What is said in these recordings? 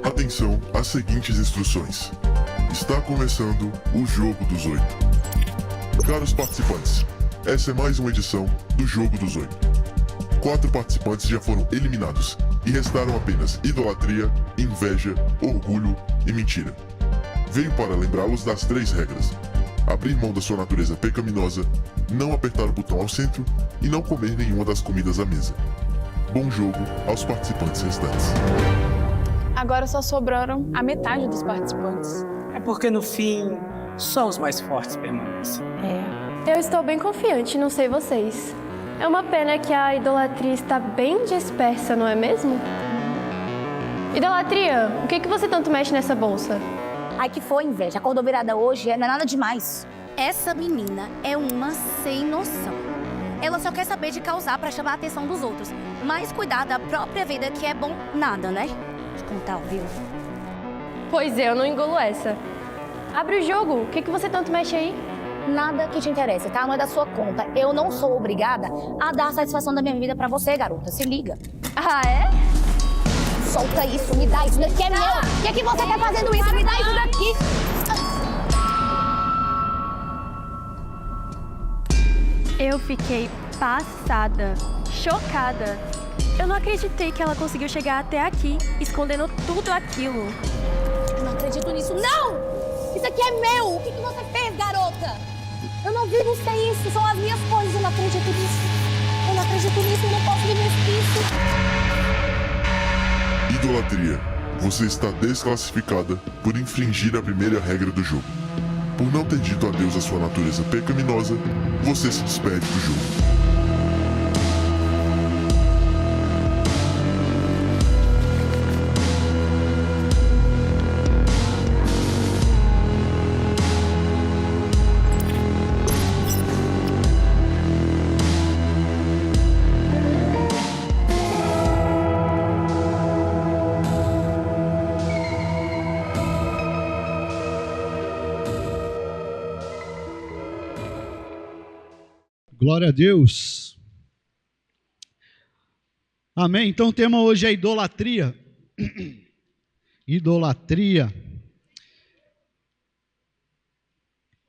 Atenção às seguintes instruções. Está começando o Jogo dos 8. Caros participantes, essa é mais uma edição do Jogo dos 8. 4 participantes já foram eliminados e restaram apenas idolatria, inveja, orgulho e mentira. Veio para lembrá-los das 3 regras: abrir mão da sua natureza pecaminosa, não apertar o botão ao centro e não comer nenhuma das comidas à mesa. Bom jogo aos participantes restantes. Agora só sobraram a metade dos participantes. É porque no fim, só os mais fortes permanecem. Eu estou bem confiante, não sei vocês. É uma pena que a idolatria está bem dispersa, não é mesmo? Idolatria, o que você tanto mexe nessa bolsa? Ai, que foi, inveja. Acordou virada hoje, não é nada demais. Essa menina é uma sem noção. Ela só quer saber de causar pra chamar a atenção dos outros. Mas cuidar da própria vida, que é bom nada, né? De contar, viu? Pois eu não engulo essa. Abre o jogo, o que você tanto mexe aí? Nada que te interessa, tá? Não é da sua conta. Eu não sou obrigada a dar a satisfação da minha vida pra você, garota. Se liga. Ah, é? Solta isso, me dá isso daqui, é meu. O que você tá fazendo isso? Me dá isso daqui. Eu fiquei passada, chocada. Eu não acreditei que ela conseguiu chegar até aqui, escondendo tudo aquilo. Eu não acredito nisso, não! Isso aqui é meu! O que você fez, garota? Eu não vivo sem isso, são as minhas coisas, eu não acredito nisso. Eu não acredito nisso, eu não posso viver isso. Idolatria. Você está desclassificada por infringir a primeira regra do jogo. Por não ter dito a Deus a sua natureza pecaminosa, você se despede do jogo. Glória a Deus. Amém. Então o tema hoje é idolatria. Idolatria.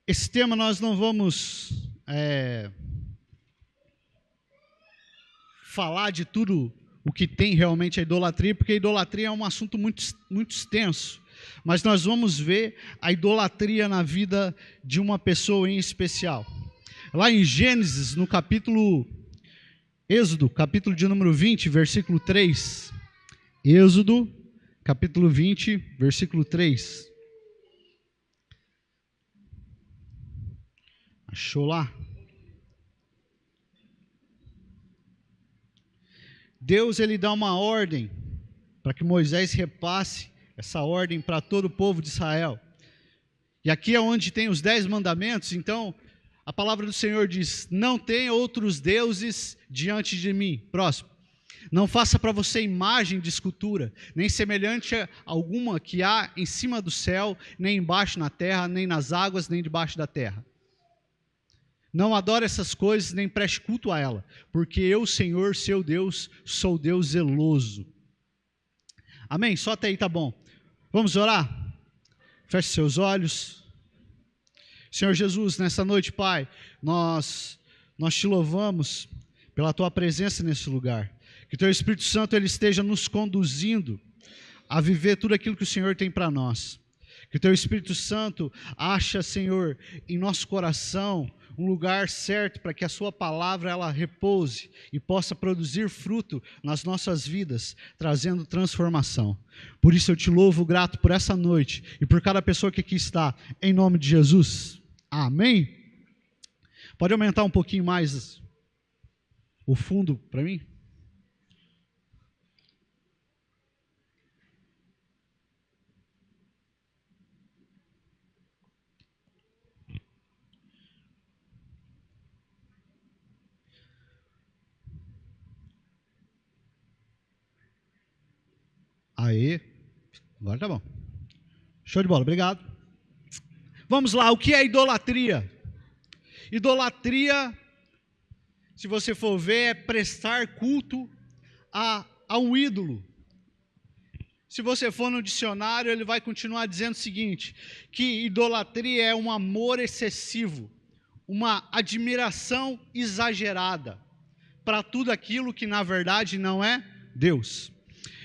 Esse tema nós não vamos falar de tudo o que tem realmente a idolatria, porque a idolatria é um assunto muito extenso. Mas nós vamos ver a idolatria na vida de uma pessoa em especial. Lá em Gênesis, no Êxodo, capítulo de número 20, versículo 3. Êxodo, capítulo 20, versículo 3. Achou lá? Deus, ele dá uma ordem para que Moisés repasse essa ordem para todo o povo de Israel. E aqui é onde tem os 10 mandamentos, então a palavra do Senhor diz: não tenha outros deuses diante de mim. Próximo. Não faça para você imagem de escultura, nem semelhante a alguma que há em cima do céu, nem embaixo na terra, nem nas águas, nem debaixo da terra. Não adore essas coisas, nem preste culto a ela, porque eu, Senhor, seu Deus, sou Deus zeloso. Amém? Só até aí tá bom. Vamos orar? Feche seus olhos. Senhor Jesus, nessa noite, Pai, nós te louvamos pela Tua presença nesse lugar. Que Teu Espírito Santo ele esteja nos conduzindo a viver tudo aquilo que o Senhor tem para nós. Que Teu Espírito Santo ache, Senhor, em nosso coração um lugar certo para que a Sua palavra ela repouse e possa produzir fruto nas nossas vidas, trazendo transformação. Por isso eu te louvo, grato por essa noite e por cada pessoa que aqui está, em nome de Jesus. Amém? Pode aumentar um pouquinho mais o fundo para mim? Aí, agora tá bom. Show de bola, obrigado. Vamos lá, o que é idolatria? Idolatria, se você for ver, é prestar culto a um ídolo. Se você for no dicionário, ele vai continuar dizendo o seguinte, que idolatria é um amor excessivo, uma admiração exagerada para tudo aquilo que na verdade não é Deus.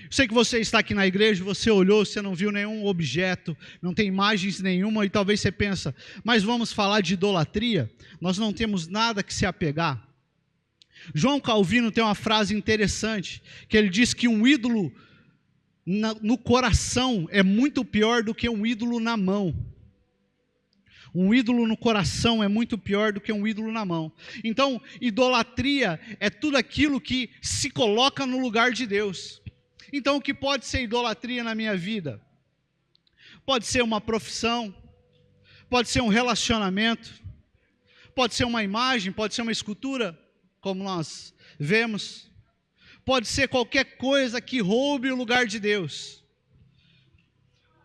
Eu sei que você está aqui na igreja, você olhou, você não viu nenhum objeto, não tem imagens nenhuma, e talvez você pensa, mas vamos falar de idolatria? Nós não temos nada que se apegar. João Calvino tem uma frase interessante, que ele diz que um ídolo no coração é muito pior do que um ídolo na mão. Um ídolo no coração é muito pior do que um ídolo na mão. Então, idolatria é tudo aquilo que se coloca no lugar de Deus. Então, o que pode ser idolatria na minha vida? Pode ser uma profissão, pode ser um relacionamento, pode ser uma imagem, pode ser uma escultura, como nós vemos. Pode ser qualquer coisa que roube o lugar de Deus.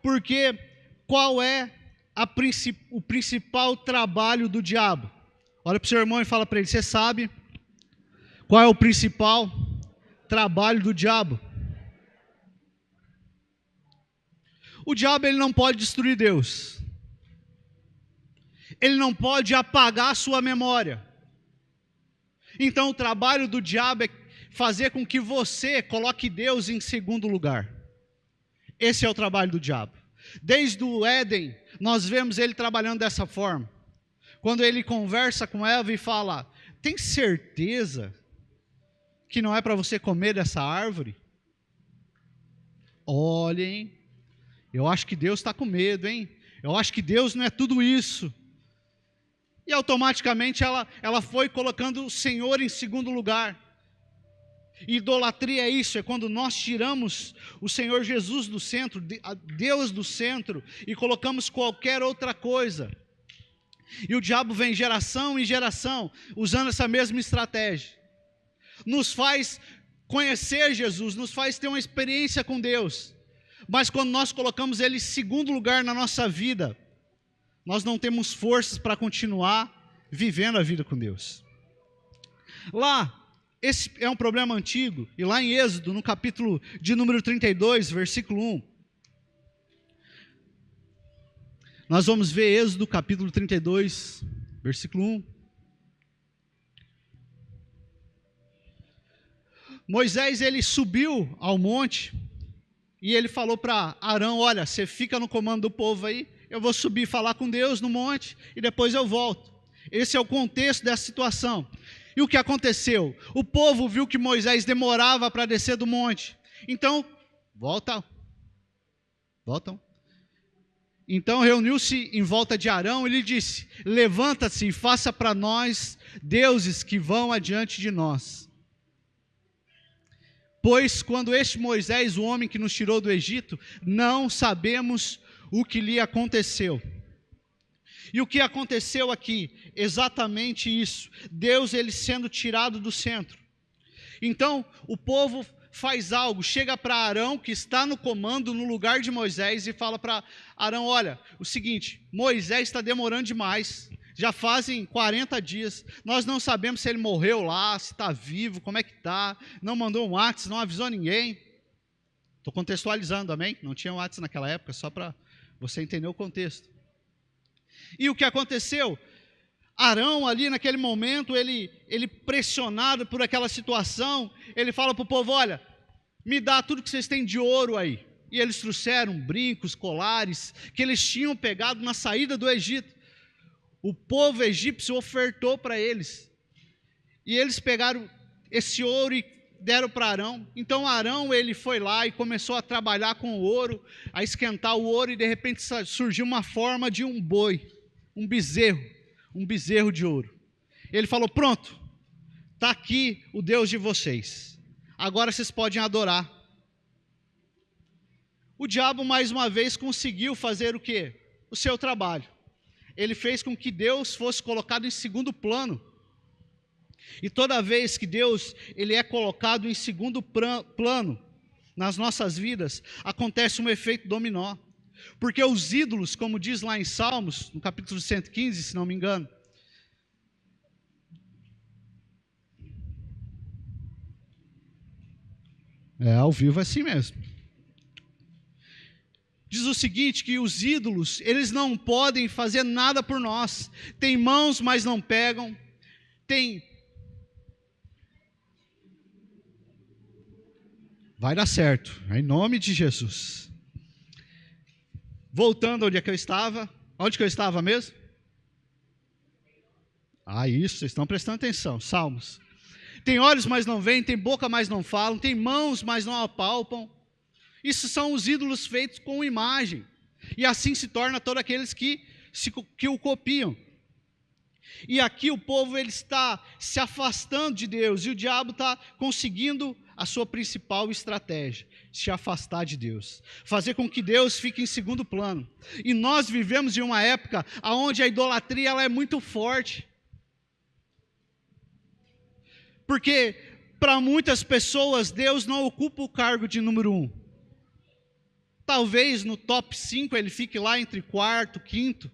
Porque qual é o principal trabalho do diabo? Olha para o seu irmão e fala para ele, você sabe qual é o principal trabalho do diabo? O diabo ele não pode destruir Deus. Ele não pode apagar a sua memória. Então o trabalho do diabo é fazer com que você coloque Deus em segundo lugar. Esse é o trabalho do diabo. Desde o Éden, nós vemos ele trabalhando dessa forma. Quando ele conversa com Eva e fala, tem certeza que não é para você comer dessa árvore? Olhem, eu acho que Deus está com medo, hein? Eu acho que Deus não é tudo isso. E automaticamente ela foi colocando o Senhor em segundo lugar. Idolatria é isso, é quando nós tiramos o Senhor Jesus do centro, Deus do centro, e colocamos qualquer outra coisa. E o diabo vem geração em geração, usando essa mesma estratégia. Nos faz conhecer Jesus, nos faz ter uma experiência com Deus. Mas quando nós colocamos Ele em segundo lugar na nossa vida, nós não temos forças para continuar vivendo a vida com Deus. Lá, esse é um problema antigo, e lá em Êxodo, no capítulo de número 32, versículo 1, nós vamos ver Êxodo, capítulo 32, versículo 1. Moisés, ele subiu ao monte, e ele falou para Arão, olha, você fica no comando do povo aí, eu vou subir e falar com Deus no monte, e depois eu volto. Esse é o contexto dessa situação. E o que aconteceu? O povo viu que Moisés demorava para descer do monte. Então, voltam. Então reuniu-se em volta de Arão e lhe disse, levanta-se e faça para nós deuses que vão adiante de nós. Pois quando este Moisés, o homem que nos tirou do Egito, não sabemos o que lhe aconteceu. E o que aconteceu aqui? Exatamente isso. Deus, ele sendo tirado do centro. Então, o povo faz algo, chega para Arão, que está no comando, no lugar de Moisés, e fala para Arão, olha, o seguinte, Moisés está demorando demais, já fazem 40 dias, nós não sabemos se ele morreu lá, se está vivo, como é que está, não mandou um WhatsApp, não avisou ninguém. Estou contextualizando, amém? Não tinha WhatsApp naquela época, só para você entender o contexto. E o que aconteceu? Arão ali naquele momento, ele pressionado por aquela situação, ele fala para o povo, olha, me dá tudo que vocês têm de ouro aí. E eles trouxeram brincos, colares, que eles tinham pegado na saída do Egito. O povo egípcio ofertou para eles. E eles pegaram esse ouro e deram para Arão. Então Arão, ele foi lá e começou a trabalhar com o ouro, a esquentar o ouro, e de repente surgiu uma forma de um boi, um bezerro de ouro. Ele falou, pronto, está aqui o Deus de vocês, agora vocês podem adorar. O diabo mais uma vez conseguiu fazer o quê? O seu trabalho. Ele fez com que Deus fosse colocado em segundo plano. E toda vez que Deus ele é colocado em segundo plano nas nossas vidas, acontece um efeito dominó. Porque os ídolos, como diz lá em Salmos, no capítulo 115, se não me engano, ao vivo é assim mesmo. diz o seguinte, que os ídolos, eles não podem fazer nada por nós. Tem mãos, mas não pegam. Vai dar certo, em nome de Jesus. Voltando onde é que eu estava. Onde que eu estava mesmo? Isso, vocês estão prestando atenção. Salmos. Tem olhos, mas não veem, tem boca, mas não falam, tem mãos, mas não apalpam. Isso são os ídolos feitos com imagem. E assim se torna todos aqueles que o copiam. E aqui o povo ele está se afastando de Deus, e o diabo está conseguindo a sua principal estratégia, se afastar de Deus, fazer com que Deus fique em segundo plano. E nós vivemos em uma época onde a idolatria ela é muito forte. Porque para muitas pessoas Deus não ocupa o cargo de número 1. Talvez no top 5 ele fique lá entre quarto, quinto.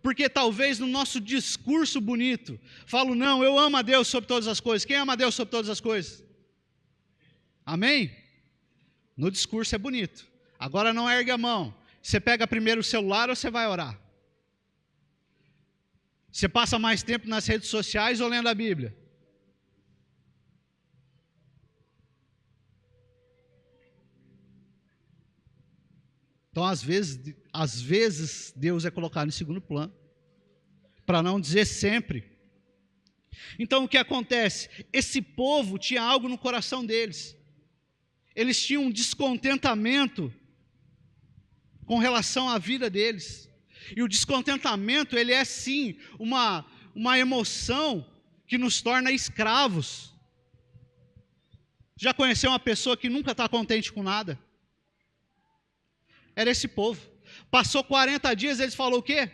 Porque talvez no nosso discurso bonito, falo, não, eu amo a Deus sobre todas as coisas. Quem ama a Deus sobre todas as coisas? Amém? No discurso é bonito. Agora não ergue a mão. Você pega primeiro o celular ou você vai orar? Você passa mais tempo nas redes sociais ou lendo a Bíblia? Então, às vezes, Deus é colocado em segundo plano, para não dizer sempre. Então, o que acontece? Esse povo tinha algo no coração deles. Eles tinham um descontentamento com relação à vida deles. E o descontentamento, ele é sim uma emoção que nos torna escravos. Já conheceu uma pessoa que nunca está contente com nada? Era esse povo. Passou 40 dias, eles falaram o quê?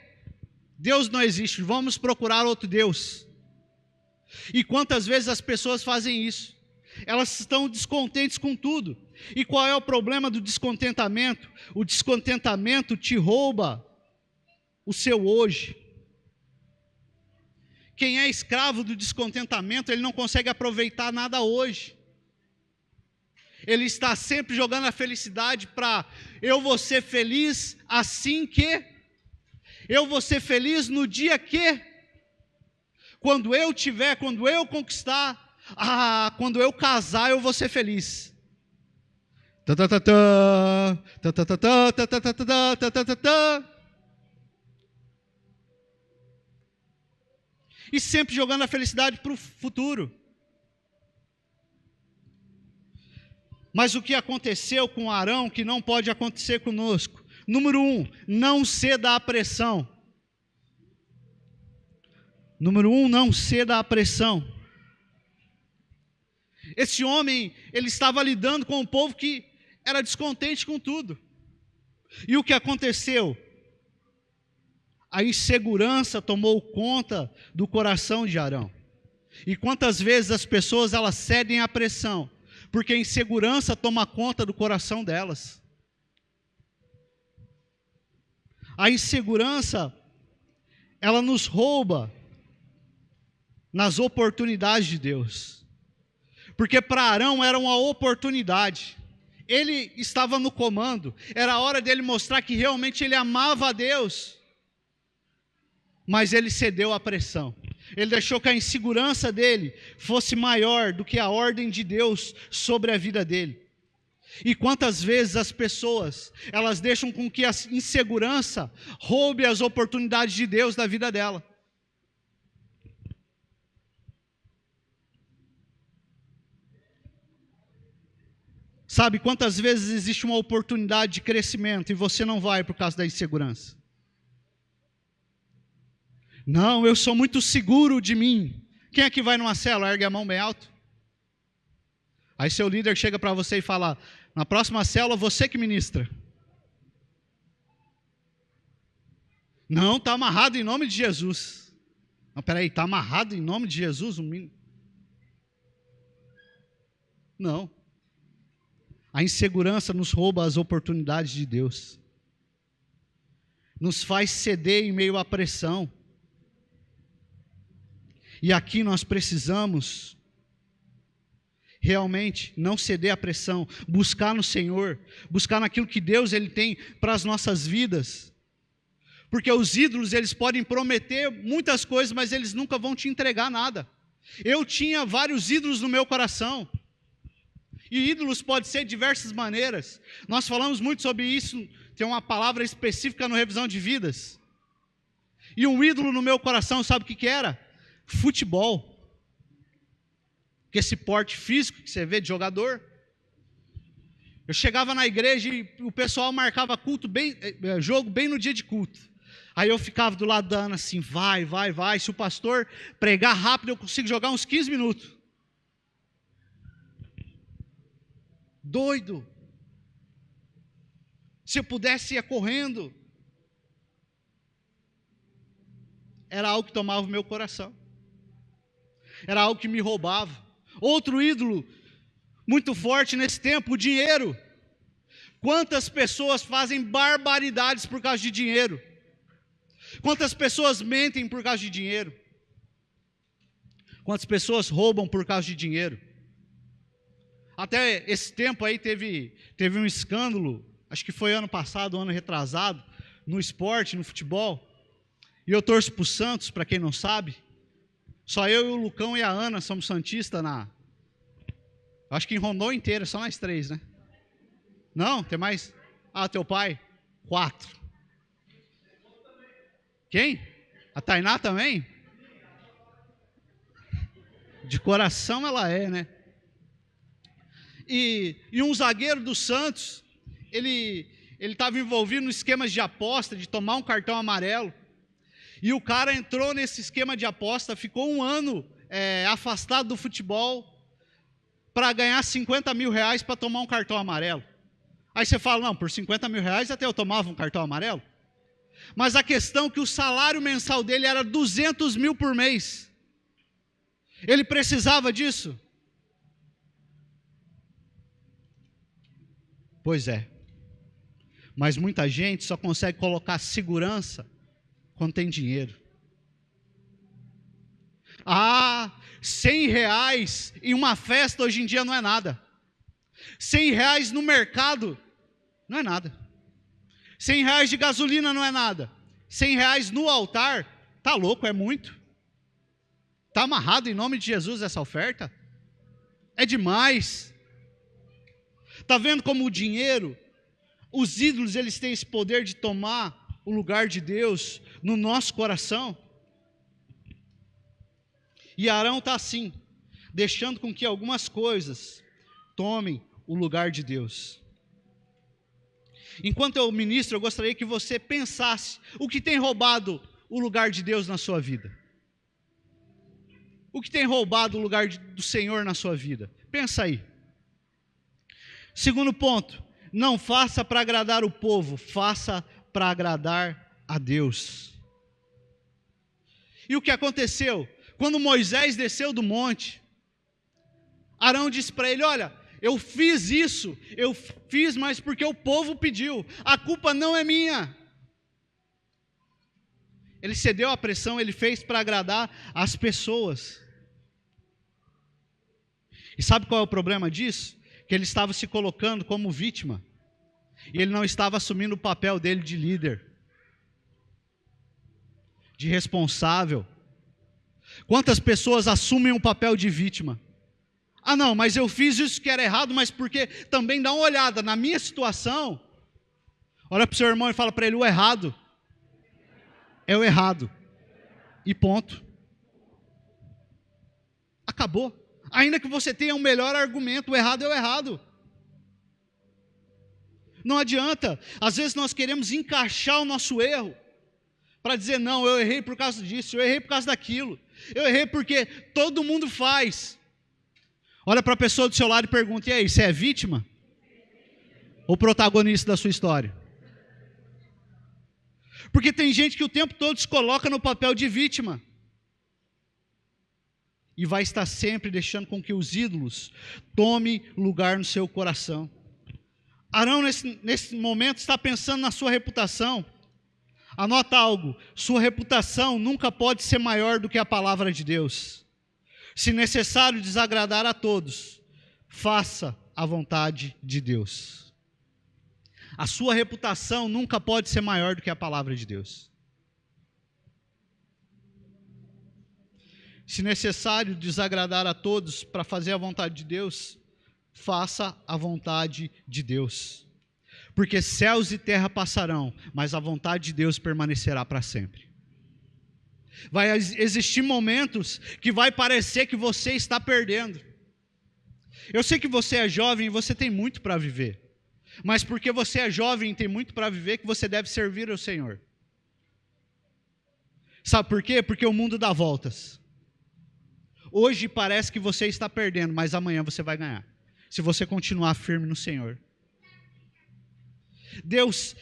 Deus não existe, vamos procurar outro Deus. E quantas vezes as pessoas fazem isso? Elas estão descontentes com tudo. E qual é o problema do descontentamento? O descontentamento te rouba o seu hoje. Quem é escravo do descontentamento, ele não consegue aproveitar nada hoje. Ele está sempre jogando a felicidade para eu vou ser feliz assim que, eu vou ser feliz no dia que, quando eu tiver, quando eu conquistar, quando eu casar eu vou ser feliz. E sempre jogando a felicidade para o futuro. Mas o que aconteceu com Arão, que não pode acontecer conosco? Número 1, não ceda à pressão. Número 1, não ceda à pressão. Esse homem, ele estava lidando com um povo que era descontente com tudo. E o que aconteceu? A insegurança tomou conta do coração de Arão. E quantas vezes as pessoas elas cedem à pressão? Porque a insegurança toma conta do coração delas. A insegurança, ela nos rouba nas oportunidades de Deus. Porque para Arão era uma oportunidade. Ele estava no comando, era a hora dele mostrar que realmente ele amava a Deus. Mas ele cedeu à pressão. Ele deixou que a insegurança dele fosse maior do que a ordem de Deus sobre a vida dele. E quantas vezes as pessoas, elas deixam com que a insegurança roube as oportunidades de Deus da vida dela. Sabe quantas vezes existe uma oportunidade de crescimento e você não vai por causa da insegurança? Não, eu sou muito seguro de mim. Quem é que vai numa célula? Ergue a mão bem alto. Aí seu líder chega para você e fala, na próxima célula você que ministra. Não, está amarrado em nome de Jesus. Não, peraí, está amarrado em nome de Jesus? Não. A insegurança nos rouba as oportunidades de Deus. Nos faz ceder em meio à pressão. E aqui nós precisamos realmente não ceder à pressão, buscar no Senhor, buscar naquilo que Deus ele tem para as nossas vidas. Porque os ídolos, eles podem prometer muitas coisas, mas eles nunca vão te entregar nada. Eu tinha vários ídolos no meu coração. E ídolos pode ser de diversas maneiras. Nós falamos muito sobre isso, tem uma palavra específica no Revisão de Vidas. E um ídolo no meu coração, sabe o que era? Futebol. Que esse porte físico que você vê de jogador. Eu chegava na igreja e o pessoal marcava jogo bem no dia de culto. Aí eu ficava do lado da Ana assim, vai. Se o pastor pregar rápido, eu consigo jogar uns 15 minutos. Doido. Se eu pudesse ir correndo. Era algo que tomava o meu coração. Era algo que me roubava. Outro ídolo muito forte nesse tempo, o dinheiro. Quantas pessoas fazem barbaridades por causa de dinheiro? Quantas pessoas mentem por causa de dinheiro? Quantas pessoas roubam por causa de dinheiro? Até esse tempo aí teve um escândalo, acho que foi ano passado, ano retrasado, no esporte, no futebol. E eu torço para o Santos, para quem não sabe. Só eu e o Lucão e a Ana somos santistas acho que em Rondônia inteira, só nós 3, né? Não, tem mais? Teu pai? 4. Quem? A Tainá também? De coração ela é, né? E um zagueiro do Santos, ele estava envolvido no esquema de aposta, de tomar um cartão amarelo. E o cara entrou nesse esquema de aposta, ficou um ano afastado do futebol para ganhar 50 mil reais para tomar um cartão amarelo. Aí você fala, não, por 50 mil reais até eu tomava um cartão amarelo. Mas a questão é que o salário mensal dele era 200 mil por mês. Ele precisava disso? Pois é. Mas muita gente só consegue colocar segurança quando tem dinheiro. 100 reais em uma festa hoje em dia não é nada. 100 reais no mercado não é nada. 100 reais de gasolina não é nada. 100 reais no altar, tá louco, é muito. Tá amarrado em nome de Jesus essa oferta? É demais. Tá vendo como o dinheiro, os ídolos, eles têm esse poder de tomar o lugar de Deus no nosso coração? E Arão está assim, deixando com que algumas coisas tomem o lugar de Deus. Enquanto eu ministro, eu gostaria que você pensasse o que tem roubado o lugar de Deus na sua vida. O que tem roubado o lugar do Senhor na sua vida? Pensa aí. Segundo ponto, não faça para agradar o povo, faça para agradar a Deus. E o que aconteceu? Quando Moisés desceu do monte, Arão disse para ele, olha, eu fiz isso, eu fiz, mas porque o povo pediu, a culpa não é minha. Ele cedeu à pressão, ele fez para agradar as pessoas. E sabe qual é o problema disso? Que ele estava se colocando como vítima, e ele não estava assumindo o papel dele de líder, de responsável. Quantas pessoas assumem um papel de vítima? Não, mas eu fiz isso que era errado, mas porque também dá uma olhada na minha situação. Olha para o seu irmão e fala para ele, o errado é o errado. E ponto. Acabou. Ainda que você tenha um melhor argumento, o errado é o errado. Não adianta. Às vezes nós queremos encaixar o nosso erro para dizer, não, eu errei por causa disso, eu errei por causa daquilo. Eu errei porque todo mundo faz. Olha para a pessoa do seu lado e pergunta, e aí, você é vítima? Ou protagonista da sua história? Porque tem gente que o tempo todo se coloca no papel de vítima. E vai estar sempre deixando com que os ídolos tomem lugar no seu coração. Arão, nesse momento, está pensando na sua reputação. Anota algo, sua reputação nunca pode ser maior do que a palavra de Deus. Se necessário desagradar a todos, faça a vontade de Deus. A sua reputação nunca pode ser maior do que a palavra de Deus. Se necessário desagradar a todos para fazer a vontade de Deus, faça a vontade de Deus. Porque céus e terra passarão, mas a vontade de Deus permanecerá para sempre. Vai existir momentos que vai parecer que você está perdendo. Eu sei que você é jovem e você tem muito para viver. Mas porque você é jovem e tem muito para viver, que você deve servir ao Senhor. Sabe por quê? Porque o mundo dá voltas. Hoje parece que você está perdendo, mas amanhã você vai ganhar. Se você continuar firme no Senhor. Deus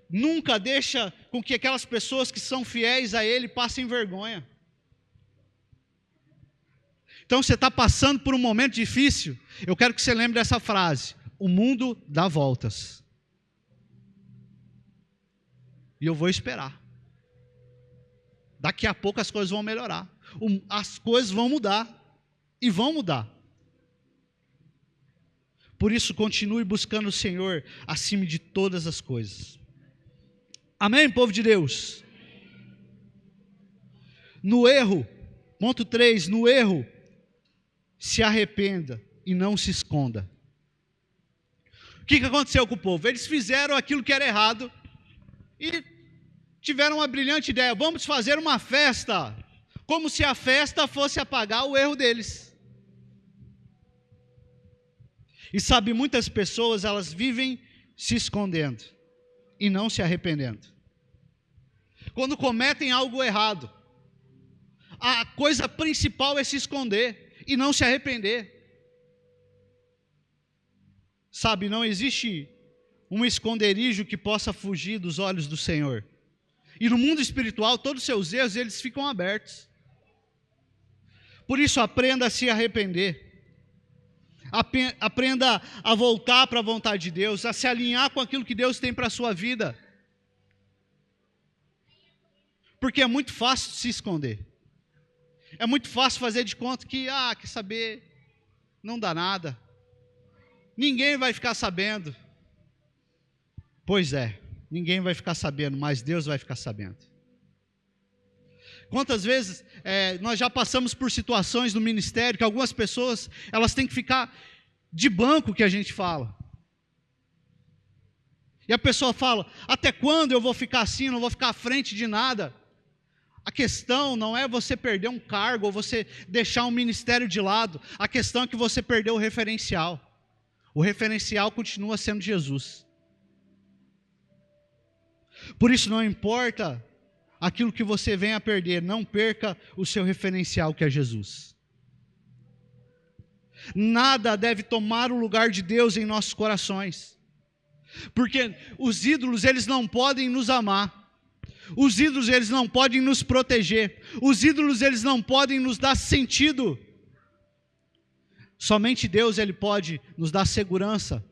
nunca deixa com que aquelas pessoas que são fiéis a Ele passem vergonha. Então você está passando por um momento difícil, eu quero que você lembre dessa frase: o mundo dá voltas. E eu vou esperar. Daqui a pouco as coisas vão melhorar. As coisas vão mudar. E vão mudar. Por isso, continue buscando o Senhor acima de todas as coisas. Amém, povo de Deus? No erro, ponto 3, no erro, se arrependa e não se esconda. O que aconteceu com o povo? Eles fizeram aquilo que era errado e tiveram uma brilhante ideia: vamos fazer uma festa, como se a festa fosse apagar o erro deles. E sabe, muitas pessoas, elas vivem se escondendo e não se arrependendo. Quando cometem algo errado, a coisa principal é se esconder e não se arrepender. Sabe, não existe um esconderijo que possa fugir dos olhos do Senhor. E no mundo espiritual, todos os seus erros, eles ficam abertos. Por isso, aprenda a se arrepender. Aprenda a voltar para a vontade de Deus, a se alinhar com aquilo que Deus tem para a sua vida. Porque é muito fácil se esconder. É muito fácil fazer de conta que, quer saber, não dá nada. Ninguém vai ficar sabendo. Pois é, ninguém vai ficar sabendo, mas Deus vai ficar sabendo. Quantas vezes nós já passamos por situações no ministério que algumas pessoas, elas têm que ficar de banco, que a gente fala. E a pessoa fala: até quando eu vou ficar assim, não vou ficar à frente de nada? A questão não é você perder um cargo ou você deixar um ministério de lado. A questão é que você perdeu o referencial. O referencial continua sendo Jesus. Por isso, não importa aquilo que você venha a perder, não perca o seu referencial, que é Jesus. Nada deve tomar o lugar de Deus em nossos corações, porque os ídolos, eles não podem nos amar, os ídolos, eles não podem nos proteger, os ídolos, eles não podem nos dar sentido. Somente Deus, Ele pode nos dar segurança,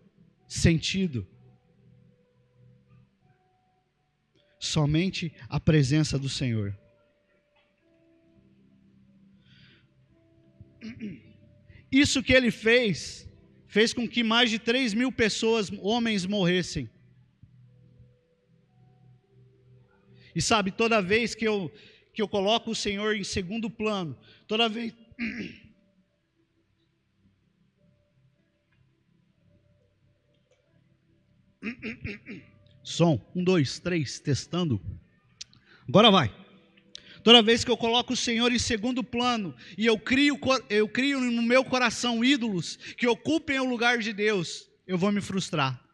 sentido. Somente a presença do Senhor. Isso que Ele fez com que mais de 3.000 pessoas, homens, morressem. E sabe, toda vez que eu coloco o Senhor em segundo plano, toda vez... Som, 1, 2, 3, testando. Agora vai. Toda vez que eu coloco o Senhor em segundo plano e eu crio no meu coração ídolos que ocupem o lugar de Deus, eu vou me frustrar.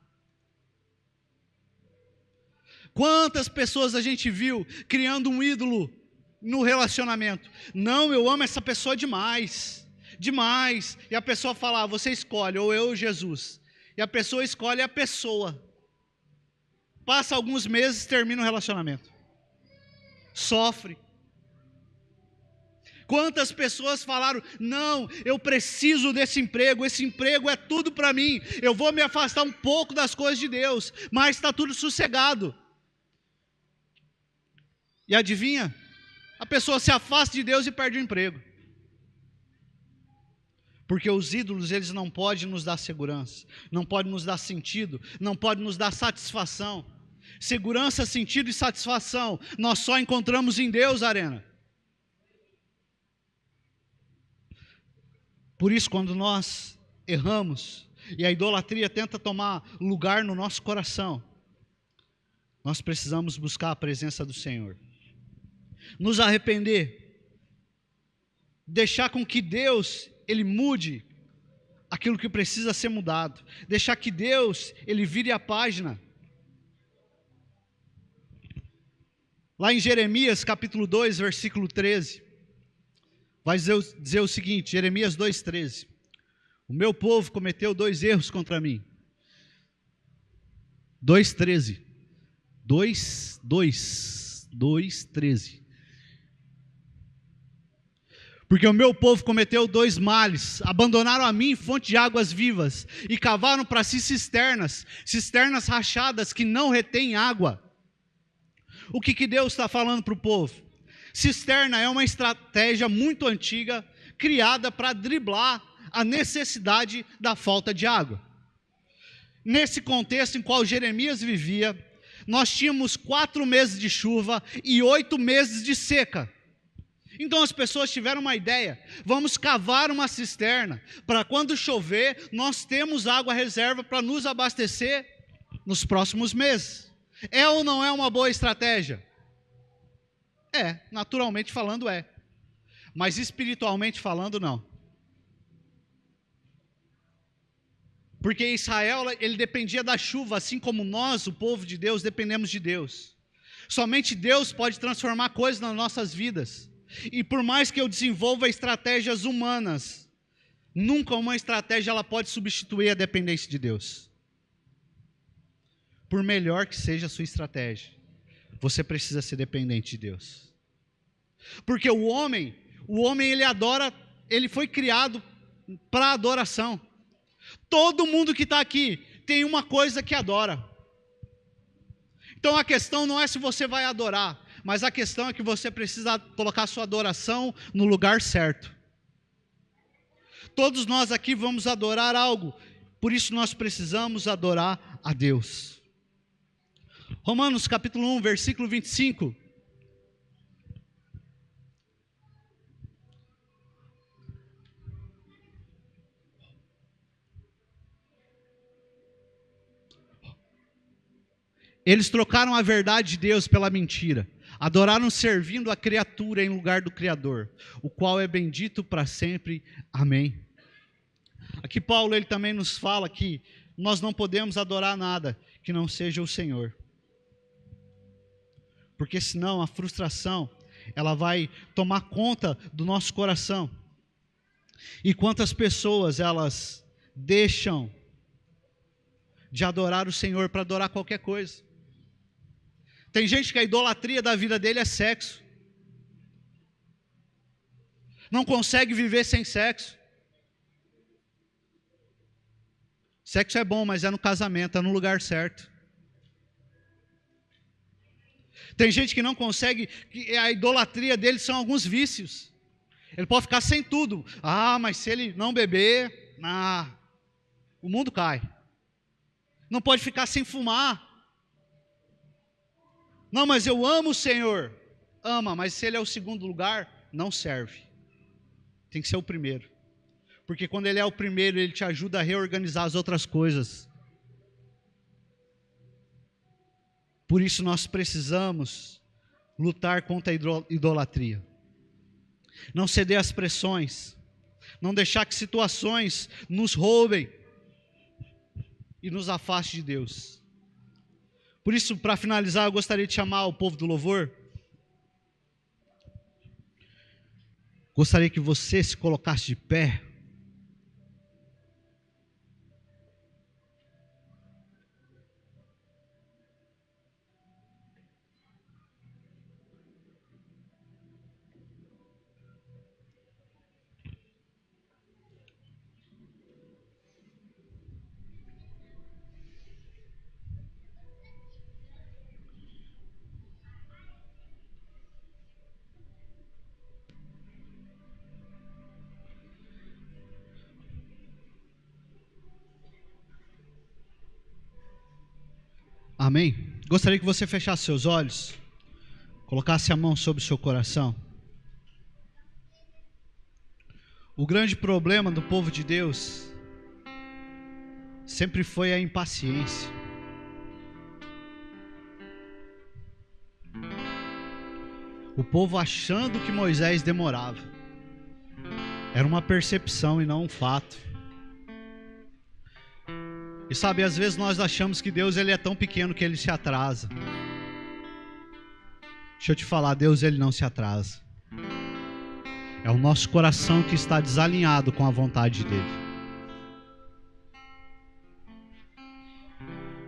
Quantas pessoas a gente viu criando um ídolo no relacionamento? Não, eu amo essa pessoa demais, demais. E a pessoa fala: você escolhe, ou eu ou Jesus. E a pessoa escolhe a pessoa. Passa alguns meses, termina o relacionamento. Sofre. Quantas pessoas falaram: não, eu preciso desse emprego, esse emprego é tudo para mim, eu vou me afastar um pouco das coisas de Deus, mas está tudo sossegado. E adivinha? A pessoa se afasta de Deus e perde o emprego. Porque os ídolos, eles não podem nos dar segurança, não podem nos dar sentido, não podem nos dar satisfação. Segurança, sentido e satisfação, nós só encontramos em Deus, Arena. Por isso, quando nós erramos, e a idolatria tenta tomar lugar no nosso coração, nós precisamos buscar a presença do Senhor. Nos arrepender, deixar com que Deus, Ele mude aquilo que precisa ser mudado, deixar que Deus, Ele vire a página. Lá em Jeremias capítulo 2, versículo 13, vai dizer o seguinte, Jeremias 2,13, o meu povo cometeu 2 erros contra mim. 2,13, 2,13. Porque o meu povo cometeu 2 males, abandonaram a mim fonte de águas vivas, e cavaram para si cisternas rachadas que não retêm água. O que Deus está falando para o povo? Cisterna é uma estratégia muito antiga, criada para driblar a necessidade da falta de água. Nesse contexto em qual Jeremias vivia, nós tínhamos 4 meses de chuva e 8 meses de seca. Então as pessoas tiveram uma ideia, vamos cavar uma cisterna, para quando chover, nós temos água reserva para nos abastecer nos próximos meses. É ou não é uma boa estratégia? É, naturalmente falando é, mas espiritualmente falando não. Porque Israel, ele dependia da chuva, assim como nós, o povo de Deus, dependemos de Deus. Somente Deus pode transformar coisas nas nossas vidas. E por mais que eu desenvolva estratégias humanas, nunca uma estratégia ela pode substituir a dependência de Deus. Por melhor que seja a sua estratégia, você precisa ser dependente de Deus. Porque o homem ele adora, ele foi criado para adoração. Todo mundo que está aqui tem uma coisa que adora. Então a questão não é se você vai adorar, mas a questão é que você precisa colocar sua adoração no lugar certo. Todos nós aqui vamos adorar algo, por isso nós precisamos adorar a Deus. Romanos capítulo 1, versículo 25. Eles trocaram a verdade de Deus pela mentira. Adoraram servindo a criatura em lugar do Criador, o qual é bendito para sempre. Amém. Aqui Paulo ele também nos fala que nós não podemos adorar nada que não seja o Senhor. Porque senão a frustração, ela vai tomar conta do nosso coração. E quantas pessoas elas deixam de adorar o Senhor para adorar qualquer coisa. Tem gente que a idolatria da vida dele é sexo. Não consegue viver sem sexo. Sexo é bom, mas é no casamento, é no lugar certo. Tem gente que não consegue, que a idolatria dele são alguns vícios. Ele pode ficar sem tudo. Ah, mas se ele não beber, o mundo cai. Não pode ficar sem fumar. Não, mas eu amo o Senhor. Ama, mas se ele é o segundo lugar, não serve. Tem que ser o primeiro. Porque quando ele é o primeiro, ele te ajuda a reorganizar as outras coisas. Por isso nós precisamos lutar contra a idolatria. Não ceder às pressões. Não deixar que situações nos roubem e nos afaste de Deus. Por isso, para finalizar, eu gostaria de chamar o povo do louvor. Gostaria que você se colocasse de pé. Amém? Gostaria que você fechasse seus olhos, colocasse a mão sobre o seu coração. O grande problema do povo de Deus sempre foi a impaciência. O povo achando que Moisés demorava. Era uma percepção e não um fato. E sabe, às vezes nós achamos que Deus ele é tão pequeno que ele se atrasa. Deixa eu te falar, Deus ele não se atrasa. É o nosso coração que está desalinhado com a vontade dele.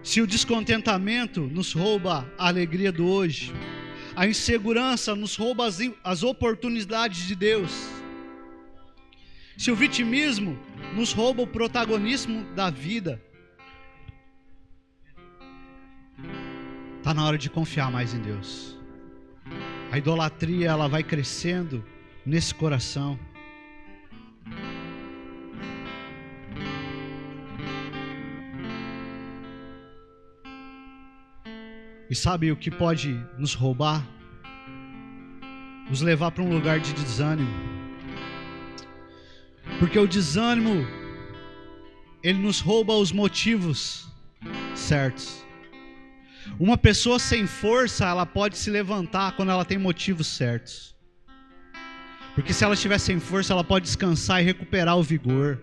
Se o descontentamento nos rouba a alegria do hoje, a insegurança nos rouba as oportunidades de Deus, se o vitimismo nos rouba o protagonismo da vida, está na hora de confiar mais em Deus. A idolatria ela vai crescendo nesse coração. E sabe o que pode nos roubar? Nos levar para um lugar de desânimo. Porque o desânimo, ele nos rouba os motivos certos. Uma pessoa sem força, ela pode se levantar quando ela tem motivos certos. Porque se ela estiver sem força, ela pode descansar e recuperar o vigor.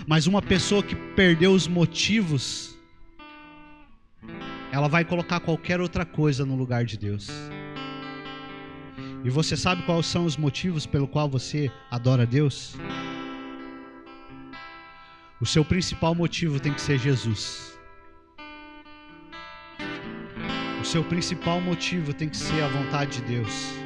Mas uma pessoa que perdeu os motivos, ela vai colocar qualquer outra coisa no lugar de Deus. E você sabe quais são os motivos pelo qual você adora a Deus? O seu principal motivo tem que ser Jesus. O seu principal motivo tem que ser a vontade de Deus.